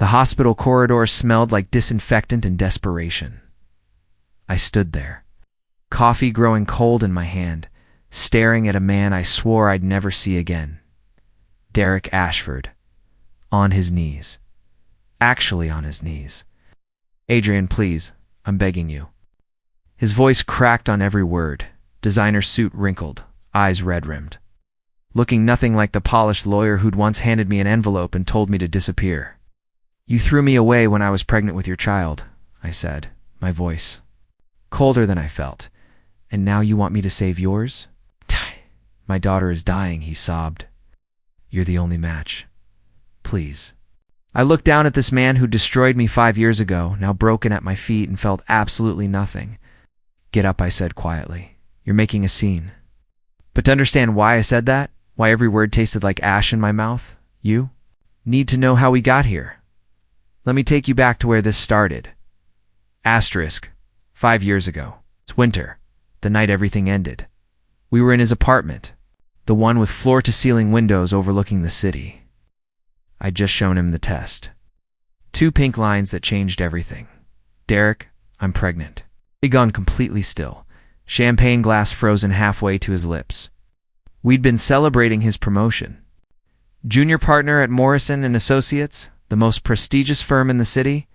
The hospital corridor smelled like disinfectant and desperation. I stood there, coffee growing cold in my hand, staring at a man I swore I'd never see again. Derek Ashford, on his knees. Actually on his knees. "Adrian, please, I'm begging you." His voice cracked on every word, designer suit wrinkled, eyes red-rimmed. Looking nothing like the polished lawyer who'd once handed me an envelope and told me to disappear. "You threw me away when I was pregnant with your child," I said, my voice colder than I felt. "And now you want me to save yours?" "My daughter is dying," he sobbed. "You're the only match. Please." I looked down at this man who destroyed me 5 years ago, now broken at my feet, and felt absolutely nothing. "Get up," I said quietly. "You're making a scene." But to understand why I said that, why every word tasted like ash in my mouth, you need to know how we got here. Let me take you back to where this started. Asterisk, 5 years ago. It's winter, the night everything ended. We were in his apartment, the one with floor-to-ceiling windows overlooking the city. I'd just shown him the test. 2 pink lines that changed everything. "Derek, I'm pregnant." He'd gone completely still, champagne glass frozen halfway to his lips. We'd been celebrating his promotion. Junior partner at Morrison & Associates, the most prestigious firm in the city?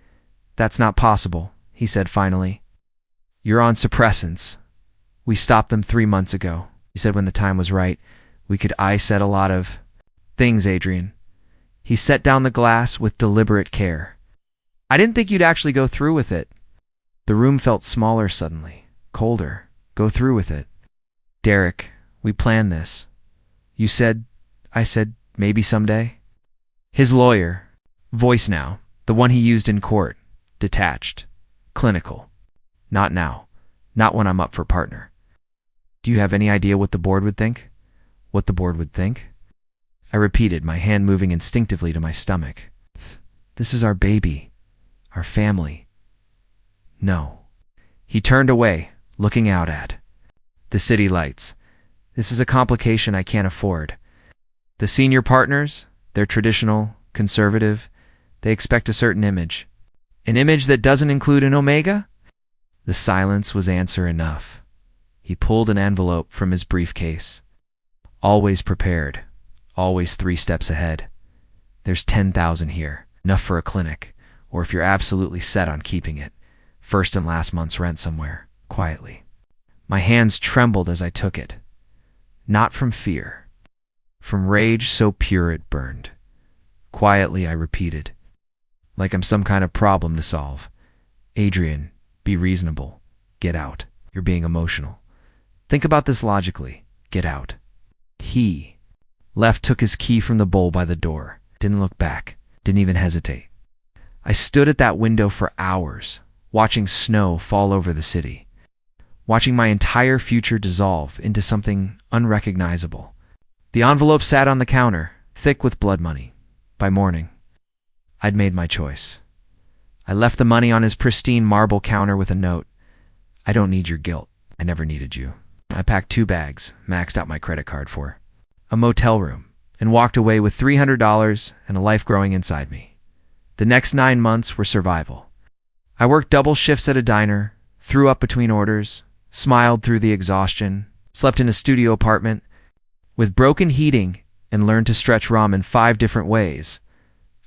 "That's not possible," he said finally. "You're on suppressants. We stopped them 3 months ago. You said when the time was right, we could said a lot of things, Adrian." He set down the glass with deliberate care. "I didn't think you'd actually go through with it." The room felt smaller suddenly, colder. "Go through with it." "Derek, we planned this. You said," I said, "maybe someday." His lawyer, voice now, the one he used in court, detached, clinical. "Not now. Not when I'm up for partner." "Do you have any idea what the board would think?" "What the board would think?" I repeated, my hand moving instinctively to my stomach. "This is our baby. Our family." "No." He turned away, looking out at the city lights. "This is a complication I can't afford. The senior partners, they're traditional, conservative. They expect a certain image. An image that doesn't include an Omega?" The silence was answer enough. He pulled an envelope from his briefcase. "Always prepared. Always 3 steps ahead. There's 10,000 here, enough for a clinic, or if you're absolutely set on keeping it, first and last month's rent somewhere, quietly." My hands trembled as I took it. Not from fear, from rage so pure it burned. Quietly I repeated, like I'm some kind of problem to solve. "Adrian, be reasonable. Get out. You're being emotional. Think about this logically. Get out." He left, took his key from the bowl by the door, didn't look back, didn't even hesitate. I stood at that window for hours, watching snow fall over the city, watching my entire future dissolve into something unrecognizable. The envelope sat on the counter, thick with blood money. By morning, I'd made my choice. I left the money on his pristine marble counter with a note. "I don't need your guilt. I never needed you." I packed 2 bags, maxed out my credit card for a motel room, and walked away with $300 and a life growing inside me. The next 9 months were survival. I worked double shifts at a diner, threw up between orders, smiled through the exhaustion, slept in a studio apartment with broken heating, and learned to stretch ramen 5 different ways.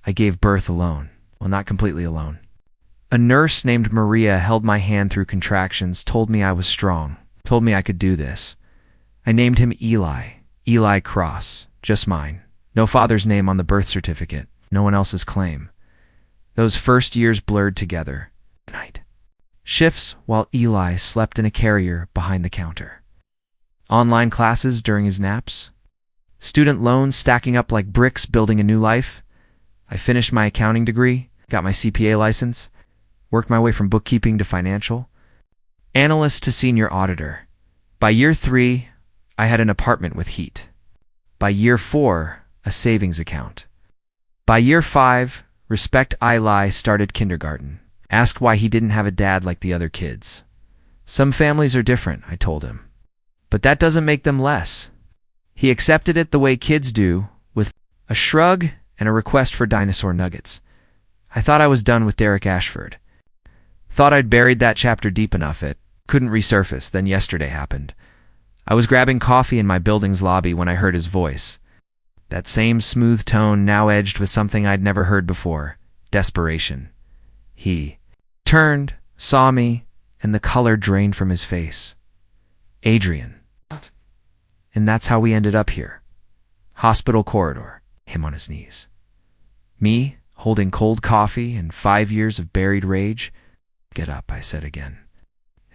I gave birth alone. Well, not completely alone. A nurse named Maria held my hand through contractions, told me I was strong, told me I could do this. I named him Eli Cross, just mine. No father's name on the birth certificate, no one else's claim. Those first years blurred together. Night. Shifts while Eli slept in a carrier behind the counter. Online classes during his naps. Student loans stacking up like bricks building a new life. I finished my accounting degree, got my CPA license, worked my way from bookkeeping to financial, analyst to senior auditor. By year 3, I had an apartment with heat. By year 4, a savings account. By year 5, Respect Eli started kindergarten. Asked why he didn't have a dad like the other kids. "Some families are different," I told him. "But that doesn't make them less." He accepted it the way kids do, with a shrug and a request for dinosaur nuggets. I thought I was done with Derek Ashford. Thought I'd buried that chapter deep enough it couldn't resurface, then yesterday happened. I was grabbing coffee in my building's lobby when I heard his voice. That same smooth tone now edged with something I'd never heard before, desperation. He turned, saw me, and the color drained from his face. Adrian. And that's how we ended up here. Hospital corridor, him on his knees. Me, holding cold coffee and 5 years of buried rage. Get up, I said again,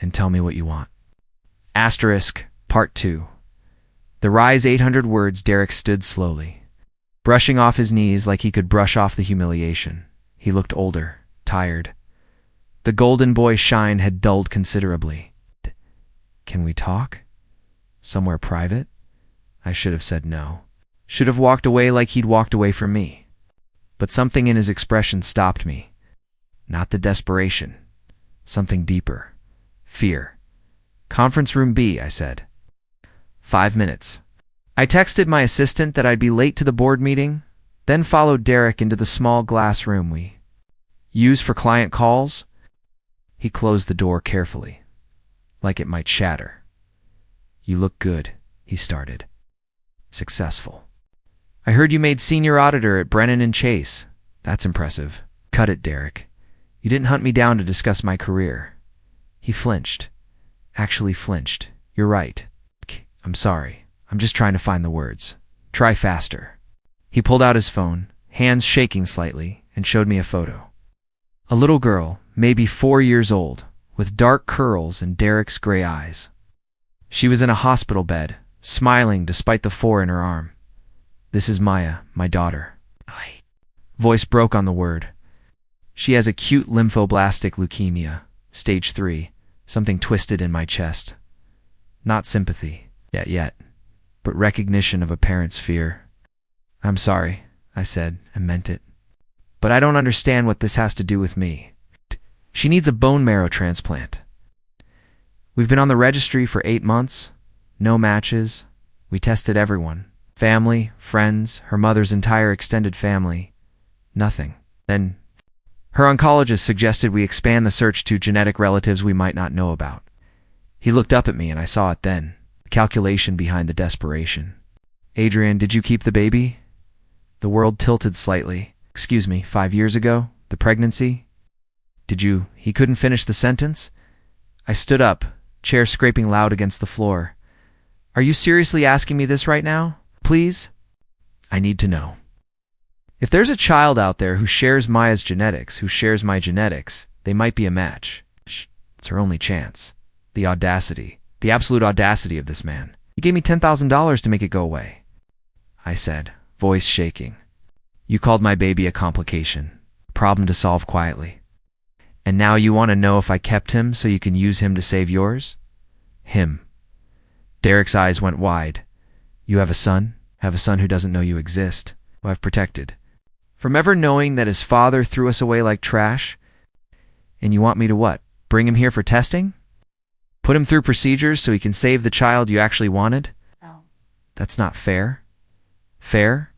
and tell me what you want. Asterisk, Part 2. The rise 800 words. Derek stood slowly, brushing off his knees like he could brush off the humiliation. He looked older, tired. The golden boy shine had dulled considerably. Can we talk? Somewhere private? I should have said no. Should have walked away like he'd walked away from me. But something in his expression stopped me. Not the desperation. Something deeper. Fear. Conference room B, I said. 5 minutes. I texted my assistant that I'd be late to the board meeting, then followed Derek into the small glass room we use for client calls. He closed the door carefully, like it might shatter. You look good, he started. Successful. I heard you made senior auditor at Brennan and Chase. That's impressive. Cut it, Derek. You didn't hunt me down to discuss my career. He flinched. Actually flinched. You're right. I'm sorry. I'm just trying to find the words. Try faster. He pulled out his phone, hands shaking slightly, and showed me a photo. A little girl, maybe 4 years old, with dark curls and Derek's gray eyes. She was in a hospital bed, smiling despite the 4 in her arm. This is Maya, my daughter. Voice broke on the word. She has acute lymphoblastic leukemia, stage 3, something twisted in my chest. Not sympathy, yet, but recognition of a parent's fear. I'm sorry, I said, and meant it. But I don't understand what this has to do with me. She needs a bone marrow transplant. We've been on the registry for 8 months. No matches. We tested everyone. Family, friends, her mother's entire extended family. Nothing. Then, her oncologist suggested we expand the search to genetic relatives we might not know about. He looked up at me and I saw it then. The calculation behind the desperation. Adrian, did you keep the baby? The world tilted slightly. Excuse me, 5 years ago? The pregnancy? Did you? He couldn't finish the sentence? I stood up, chair scraping loud against the floor. Are you seriously asking me this right now? Please? I need to know. If there's a child out there who shares Maya's genetics, who shares my genetics, they might be a match. It's her only chance. The audacity, the absolute audacity of this man. He gave me $10,000 to make it go away. I said, voice shaking. You called my baby a complication, a problem to solve quietly. And now you want to know if I kept him so you can use him to save yours? Him. Derek's eyes went wide. You have a son? Have a son who doesn't know you exist, who I've protected. From ever knowing that his father threw us away like trash? And you want me to what? Bring him here for testing? Put him through procedures so he can save the child you actually wanted? No. That's not fair. Fair?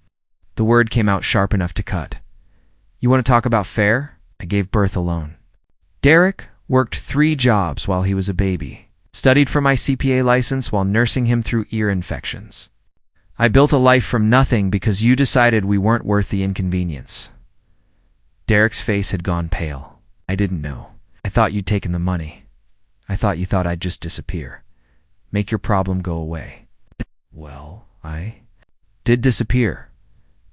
The word came out sharp enough to cut. You want to talk about fair? I gave birth alone. Derek worked 3 jobs while he was a baby. Studied for my CPA license while nursing him through ear infections. I built a life from nothing because you decided we weren't worth the inconvenience. Derek's face had gone pale. I didn't know. I thought you'd taken the money. I thought you thought I'd just disappear. Make your problem go away. Well, I did disappear,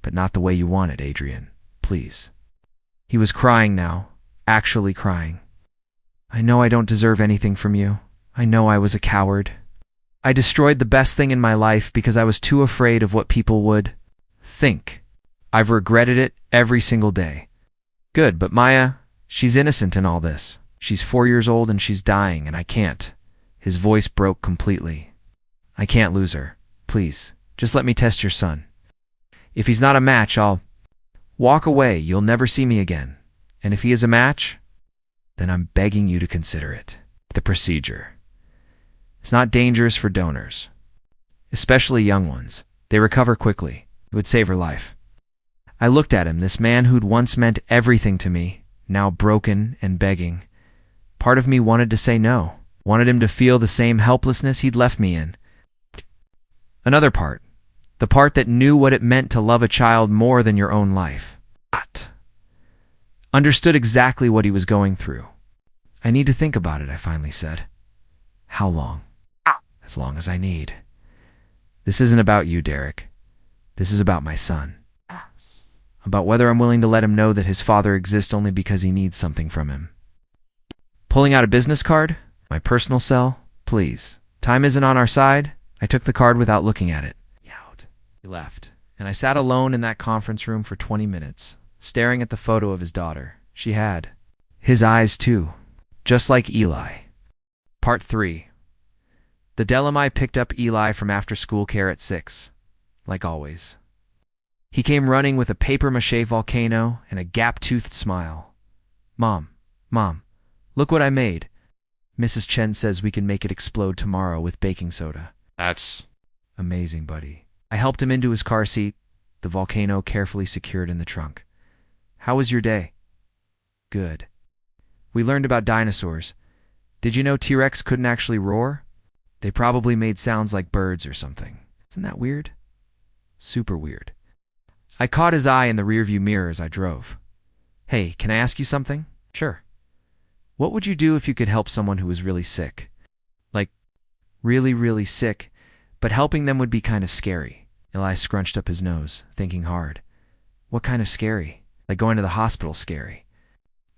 but not the way you wanted, Adrian. Please. He was crying now, actually crying. I know I don't deserve anything from you. I know I was a coward. I destroyed the best thing in my life because I was too afraid of what people would think. I've regretted it every single day. Good, but Maya, she's innocent in all this. She's 4 years old and she's dying, and I can't. His voice broke completely. I can't lose her. Please, just let me test your son. If he's not a match, I'll walk away. You'll never see me again. And if he is a match, then I'm begging you to consider it. The procedure. It's not dangerous for donors, especially young ones. They recover quickly. It would save her life. I looked at him, this man who'd once meant everything to me, now broken and begging. Part of me wanted to say no, wanted him to feel the same helplessness he'd left me in. Another part, the part that knew what it meant to love a child more than your own life, understood exactly what he was going through. I need to think about it, I finally said. How long? As long as I need. This isn't about you, Derek. This is about my son. About whether I'm willing to let him know that his father exists only because he needs something from him. Pulling out a business card? My personal cell? Please. Time isn't on our side. I took the card without looking at it. He left, and I sat alone in that conference room for 20 minutes, staring at the photo of his daughter. She had his eyes, too, just like Eli. Part 3. The Delamai picked up Eli from after-school care at 6, like always. He came running with a papier-mâché volcano and a gap-toothed smile. Mom, look what I made. Mrs. Chen says we can make it explode tomorrow with baking soda. That's amazing, buddy. I helped him into his car seat, the volcano carefully secured in the trunk. How was your day? Good. We learned about dinosaurs. Did you know T-Rex couldn't actually roar? They probably made sounds like birds or something. Isn't that weird? Super weird. I caught his eye in the rearview mirror as I drove. Hey, can I ask you something? Sure. What would you do if you could help someone who was really sick? Like, really, really sick, but helping them would be kind of scary. Eli scrunched up his nose, thinking hard. What kind of scary? Like going to the hospital scary.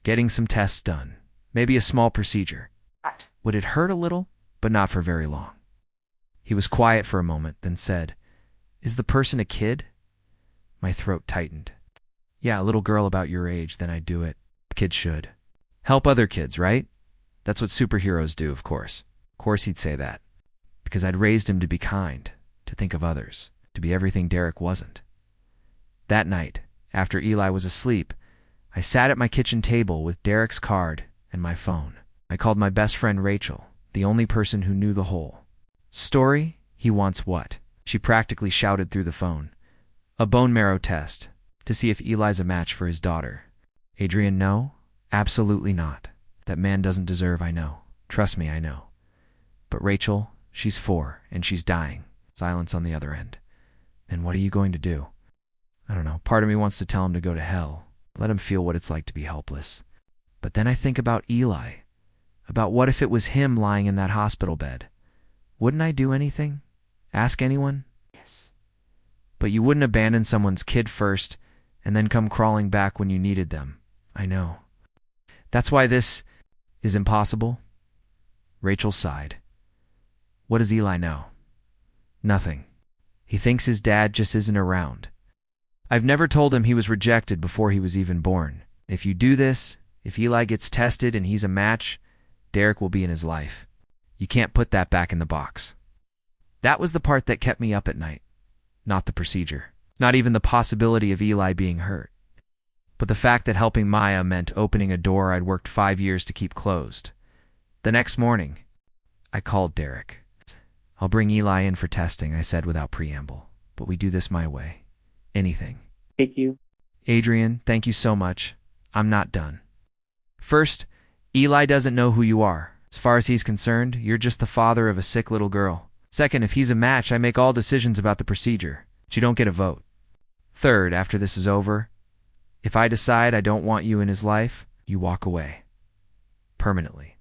Getting some tests done. Maybe a small procedure. Would it hurt a little, but not for very long? He was quiet for a moment, then said, Is the person a kid? My throat tightened. Yeah, a little girl about your age, then I'd do it. Kids should. Help other kids, right? That's what superheroes do, of course. Of course he'd say that. Because I'd raised him to be kind, to think of others, to be everything Derek wasn't. That night, after Eli was asleep, I sat at my kitchen table with Derek's card and my phone. I called my best friend Rachel, the only person who knew the whole story. He wants what? She practically shouted through the phone. A bone marrow test, to see if Eli's a match for his daughter. Adrian, no, absolutely not. That man doesn't deserve, I know. Trust me, I know. But Rachel, she's 4, and she's dying. Silence on the other end. Then what are you going to do? I don't know. Part of me wants to tell him to go to hell. Let him feel what it's like to be helpless. But then I think about Eli. About what if it was him lying in that hospital bed? Wouldn't I do anything? Ask anyone? Yes. But you wouldn't abandon someone's kid first and then come crawling back when you needed them. I know. That's why this is impossible. Rachel sighed. What does Eli know? Nothing. He thinks his dad just isn't around. I've never told him he was rejected before he was even born. If you do this, if Eli gets tested and he's a match, Derek will be in his life. You can't put that back in the box. That was the part that kept me up at night. Not the procedure. Not even the possibility of Eli being hurt. But the fact that helping Maya meant opening a door I'd worked 5 years to keep closed. The next morning, I called Derek. I'll bring Eli in for testing, I said without preamble. But we do this my way. Anything. Thank you. Adrian, thank you so much. I'm not done. First, Eli doesn't know who you are. As far as he's concerned, you're just the father of a sick little girl. Second, if he's a match, I make all decisions about the procedure. But you don't get a vote. Third, after this is over, if I decide I don't want you in his life, you walk away. Permanently.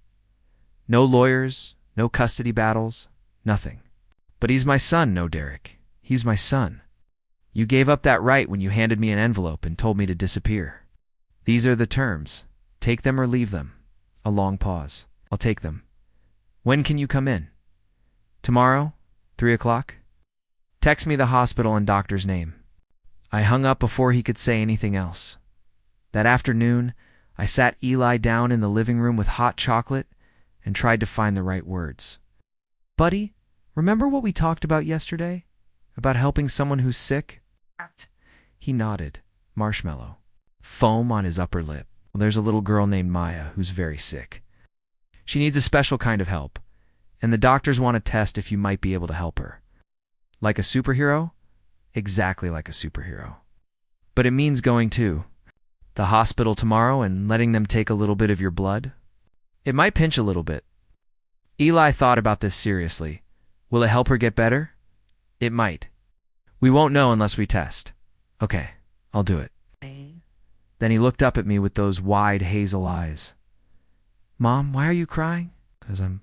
No lawyers, no custody battles, nothing. But he's my son, no, Derek. He's my son. You gave up that right when you handed me an envelope and told me to disappear. These are the terms. Take them or leave them. A long pause. I'll take them. When can you come in? Tomorrow? 3 o'clock? Text me the hospital and doctor's name. I hung up before he could say anything else. That afternoon, I sat Eli down in the living room with hot chocolate and tried to find the right words. Buddy, remember what we talked about yesterday? About helping someone who's sick? He nodded. Marshmallow. Foam on his upper lip. Well, there's a little girl named Maya who's very sick. She needs a special kind of help, and the doctors want to test if you might be able to help her. Like a superhero? Exactly like a superhero. But it means going to the hospital tomorrow and letting them take a little bit of your blood. It might pinch a little bit. Eli thought about this seriously. Will it help her get better? It might. We won't know unless we test. Okay, I'll do it. Then he looked up at me with those wide hazel eyes. Mom, why are you crying? Because I'm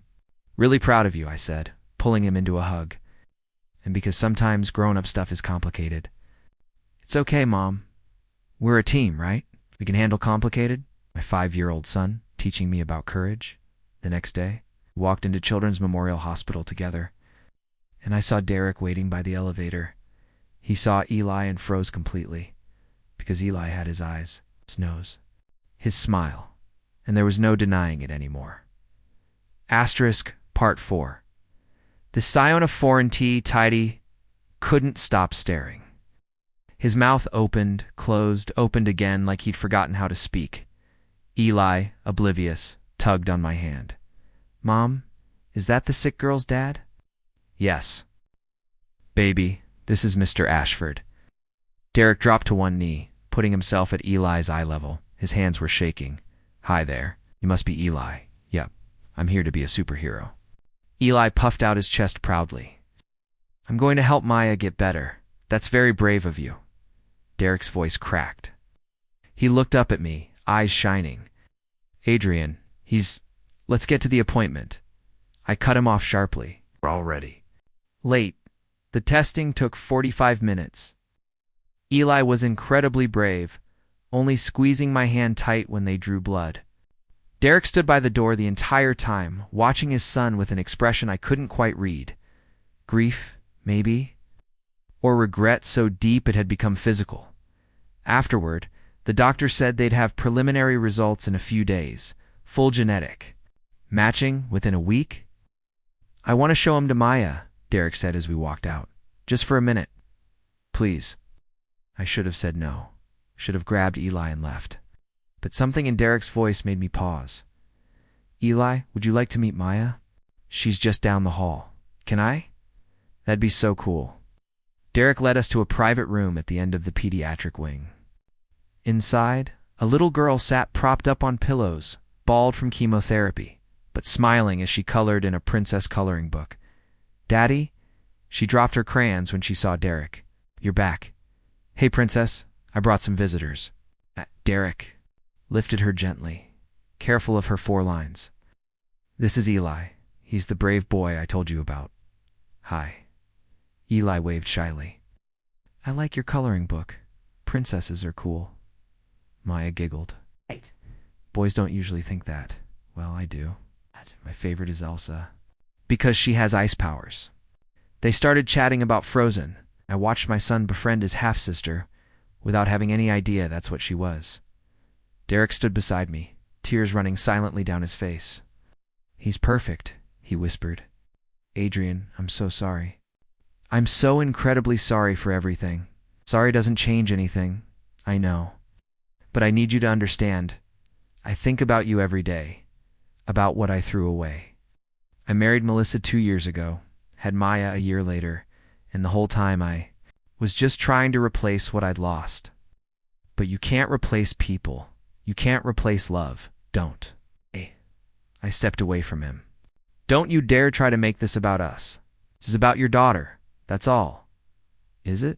really proud of you, I said, pulling him into a hug. And because sometimes grown-up stuff is complicated. It's okay, Mom. We're a team, right? We can handle complicated. My 5-year-old son teaching me about courage. The next day, we walked into Children's Memorial Hospital together. And I saw Derek waiting by the elevator. He saw Eli and froze completely. Because Eli had his eyes, his nose, his smile. And there was no denying it anymore. Asterisk Part 4. The scion of foreign tea, tidy, couldn't stop staring. His mouth opened, closed, opened again like he'd forgotten how to speak. Eli, oblivious, tugged on my hand. Mom, is that the sick girl's dad? Yes. Baby, this is Mr. Ashford. Derek dropped to one knee, putting himself at Eli's eye level. His hands were shaking. Hi there. You must be Eli. Yep. I'm here to be a superhero. Eli puffed out his chest proudly. I'm going to help Maya get better. That's very brave of you. Derek's voice cracked. He looked up at me, eyes shining. Adrian, let's get to the appointment. I cut him off sharply. We're all ready. Late. The testing took 45 minutes. Eli was incredibly brave, only squeezing my hand tight when they drew blood. Derek stood by the door the entire time, watching his son with an expression I couldn't quite read. Grief, maybe? Or regret so deep it had become physical. Afterward, the doctor said they'd have preliminary results in a few days, full genetic. Matching within a week? I want to show him to Maya, Derek said as we walked out. Just for a minute. Please. I should have said no. Should have grabbed Eli and left. But something in Derek's voice made me pause. Eli, would you like to meet Maya? She's just down the hall. Can I? That'd be so cool. Derek led us to a private room at the end of the pediatric wing. Inside, a little girl sat propped up on pillows, bald from chemotherapy, but smiling as she colored in a princess coloring book. Daddy? She dropped her crayons when she saw Derek. You're back. Hey, princess, I brought some visitors. Derek lifted her gently, careful of her 4 lines. This is Eli. He's the brave boy I told you about. Hi. Eli waved shyly. I like your coloring book. Princesses are cool. Maya giggled. Right. Boys don't usually think that. Well, I do. My favorite is Elsa. Because she has ice powers. They started chatting about Frozen. I watched my son befriend his half-sister without having any idea that's what she was. Derek stood beside me, tears running silently down his face. He's perfect, he whispered. Adrian, I'm so sorry. I'm so incredibly sorry for everything. Sorry doesn't change anything, I know. But I need you to understand. I think about you every day, about what I threw away. I married Melissa 2 years ago, had Maya a year later, and the whole time I was just trying to replace what I'd lost. But you can't replace people. You can't replace love. Don't. I stepped away from him. Don't you dare try to make this about us. This is about your daughter. That's all. Is it?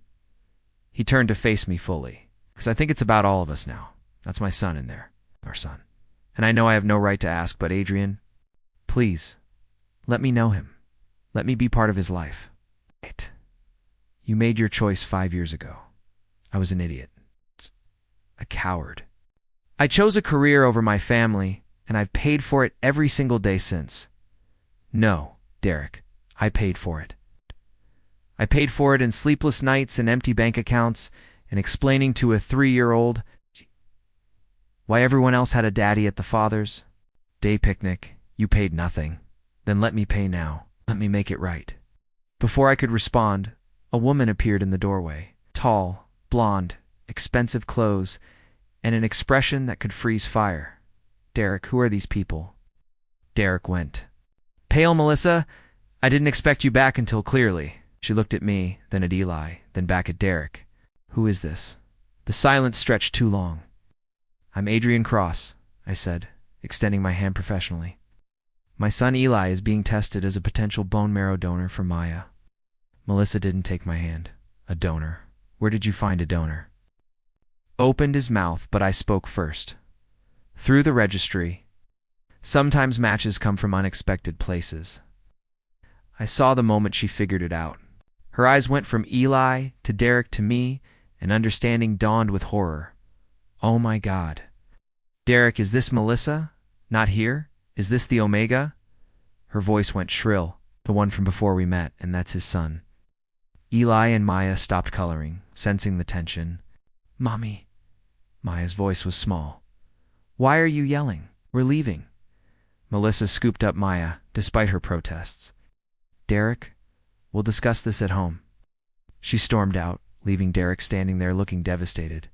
He turned to face me fully. Because I think it's about all of us now. That's my son in there. Our son. And I know I have no right to ask, but Adrian, please, let me know him. Let me be part of his life. Right. You made your choice 5 years ago. I was an idiot. A coward. I chose a career over my family, and I've paid for it every single day since. No, Derek, I paid for it. I paid for it in sleepless nights and empty bank accounts and explaining to a 3-year-old why everyone else had a daddy at the Father's Day picnic. You paid nothing. Then let me pay now. Let me make it right. Before I could respond, a woman appeared in the doorway. Tall, blonde, expensive clothes, and an expression that could freeze fire. Derek, who are these people? Derek went. Pale, Melissa? I didn't expect you back until clearly. She looked at me, then at Eli, then back at Derek. Who is this? The silence stretched too long. "I'm Adrian Cross," I said, extending my hand professionally. "My son Eli is being tested as a potential bone marrow donor for Maya." Melissa didn't take my hand. "A donor? Where did you find a donor?" Opened his mouth, but I spoke first. "Through the registry. Sometimes matches come from unexpected places." I saw the moment she figured it out. Her eyes went from Eli to Derek to me, and understanding dawned with horror. "Oh my God. Derek, is this Melissa? Not here? Is this the Omega?" Her voice went shrill, "The one from before we met, and that's his son." Eli and Maya stopped coloring, sensing the tension. "Mommy." Maya's voice was small. "Why are you yelling? We're leaving." Melissa scooped up Maya, despite her protests. "Derek, we'll discuss this at home." She stormed out, leaving Derek standing there looking devastated.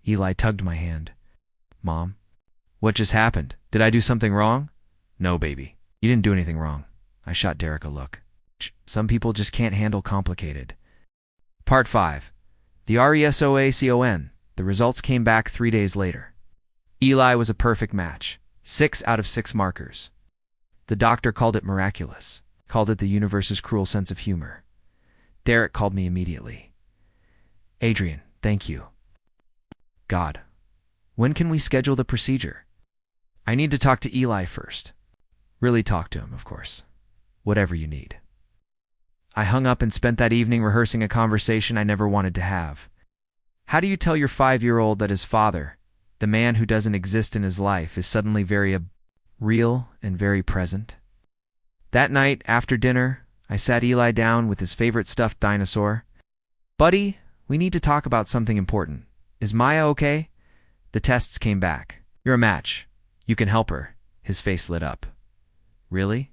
Eli tugged my hand. "Mom, what just happened? Did I do something wrong?" "No, baby. You didn't do anything wrong." I shot Derek a look. "Some people just can't handle complicated." Part 5. The RESOACON. The results came back 3 days later. Eli was a perfect match. 6 out of 6 markers. The doctor called it miraculous, called it the universe's cruel sense of humor. Derek called me immediately. "Adrian, thank you." "God, when can we schedule the procedure?" "I need to talk to Eli first." "Really talk to him, of course. Whatever you need." I hung up and spent that evening rehearsing a conversation I never wanted to have. How do you tell your 5-year-old that his father, the man who doesn't exist in his life, is suddenly very real and very present? That night, after dinner, I sat Eli down with his favorite stuffed dinosaur. "Buddy, we need to talk about something important. Is Maya okay?" The tests came back. "You're a match. You can help her." His face lit up. "Really?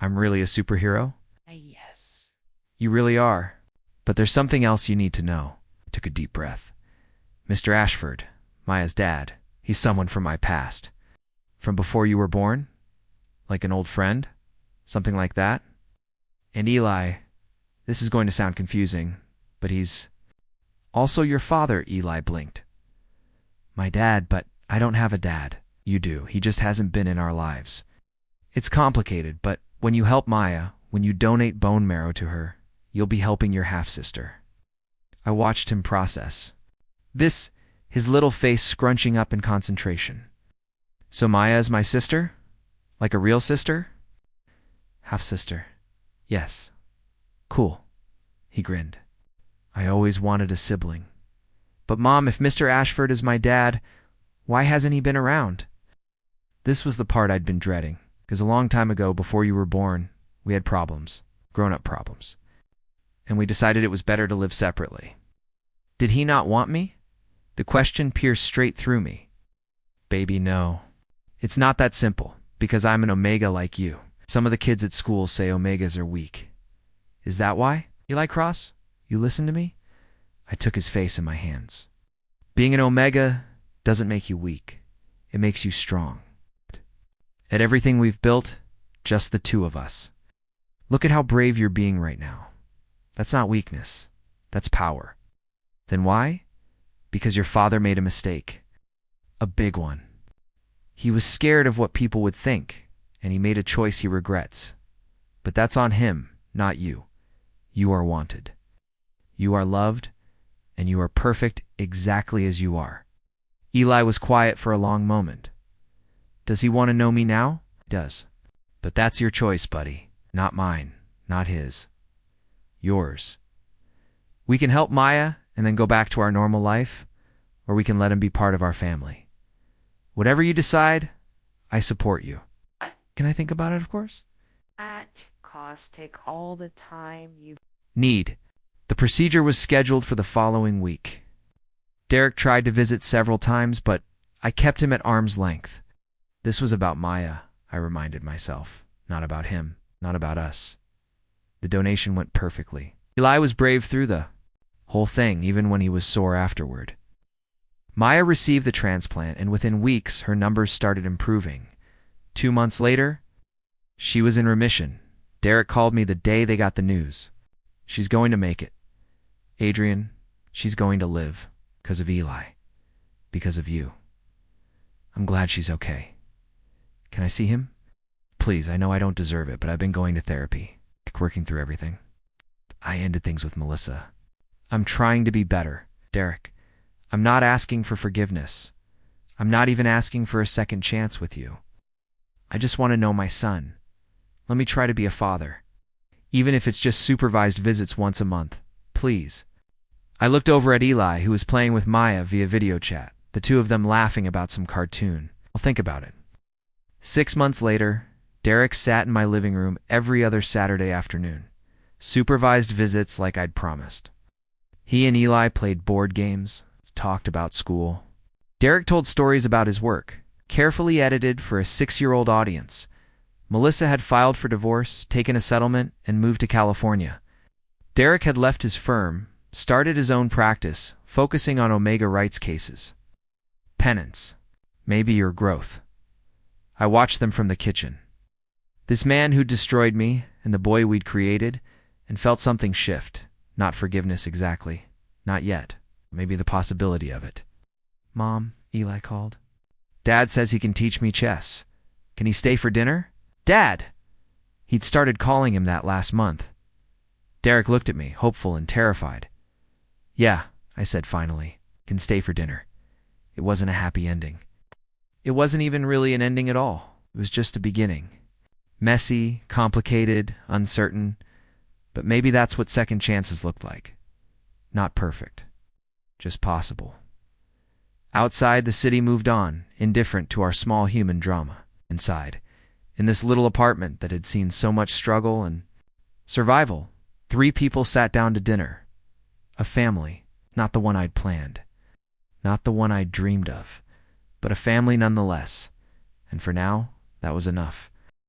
I'm really a superhero?" Yes. "You really are. But there's something else you need to know." I took a deep breath. "Mr. Ashford, Maya's dad, he's someone from my past. From before you were born? Like an old friend? Something like that?" "And Eli, this is going to sound confusing, but he's also your father." Eli blinked. "My dad, but I don't have a dad." "You do. He just hasn't been in our lives. It's complicated, but when you help Maya, when you donate bone marrow to her, you'll be helping your half-sister." I watched him process. His little face scrunching up in concentration. "So Maya is my sister? Like a real sister?" "Half-sister. Yes." "Cool." He grinned. "I always wanted a sibling." "But Mom, if Mr. Ashford is my dad, why hasn't he been around?" This was the part I'd been dreading, because a long time ago, before you were born, we had problems, grown-up problems, and we decided it was better to live separately. Did he not want me? The question pierced straight through me. "Baby, no. It's not that simple, because I'm an Omega like you. Some of the kids at school say Omegas are weak." "Is that why? Eli Cross, you listen to me?" I took his face in my hands. "Being an Omega doesn't make you weak. It makes you strong. At everything we've built, just the two of us. Look at how brave you're being right now. That's not weakness. That's power. Then why? Because your father made a mistake. A big one. He was scared of what people would think, and he made a choice he regrets. But that's on him, not you. You are wanted. You are loved, and you are perfect exactly as you are." Eli was quiet for a long moment. "Does he want to know me now?" "He does. But that's your choice, buddy. Not mine. Not his. Yours. We can help Maya and then go back to our normal life, or we can let him be part of our family. Whatever you decide, I support you. Can I think about it, of course?" At cost, take all the time you Need. The procedure was scheduled for the following week. Derek tried to visit several times, but I kept him at arm's length. This was about Maya, I reminded myself, not about him, not about us. The donation went perfectly. Eli was brave through the whole thing, even when he was sore afterward. Maya received the transplant, and within weeks, her numbers started improving. 2 months later, she was in remission. Derek called me the day they got the news. "She's going to make it. Adrian, she's going to live." Because of Eli. Because of you. I'm glad she's okay. Can I see him? Please, I know I don't deserve it, but I've been going to therapy, working through everything. I ended things with Melissa. I'm trying to be better, Derek. I'm not asking for forgiveness. I'm not even asking for a second chance with you. I just want to know my son. Let me try to be a father. Even if it's just supervised visits once a month. Please. I looked over at Eli, who was playing with Maya via video chat, the two of them laughing about some cartoon. I'll think about it. 6 months later, Derek sat in my living room every other Saturday afternoon. Supervised visits like I'd promised. He and Eli played board games, talked about school. Derek told stories about his work, carefully edited for a 6-year-old audience. Melissa had filed for divorce, taken a settlement, and moved to California. Derek had left his firm, started his own practice, focusing on Omega rights cases. Penance. Maybe your growth. I watched them from the kitchen. This man who destroyed me and the boy we'd created, and felt something shift. Not forgiveness exactly. Not yet. Maybe the possibility of it. Mom, Eli called. Dad says he can teach me chess. Can he stay for dinner? Dad! He'd started calling him that last month. Derek looked at me, hopeful and terrified. Yeah, I said finally. Can stay for dinner. It wasn't a happy ending. It wasn't even really an ending at all. It was just a beginning. Messy, complicated, uncertain. But maybe that's what second chances looked like. Not perfect. Just possible. Outside, the city moved on, indifferent to our small human drama. Inside, in this little apartment that had seen so much struggle and survival, 3 people sat down to dinner. A family, not the one I'd planned. Not the one I'd dreamed of, but a family nonetheless. And for now, that was enough.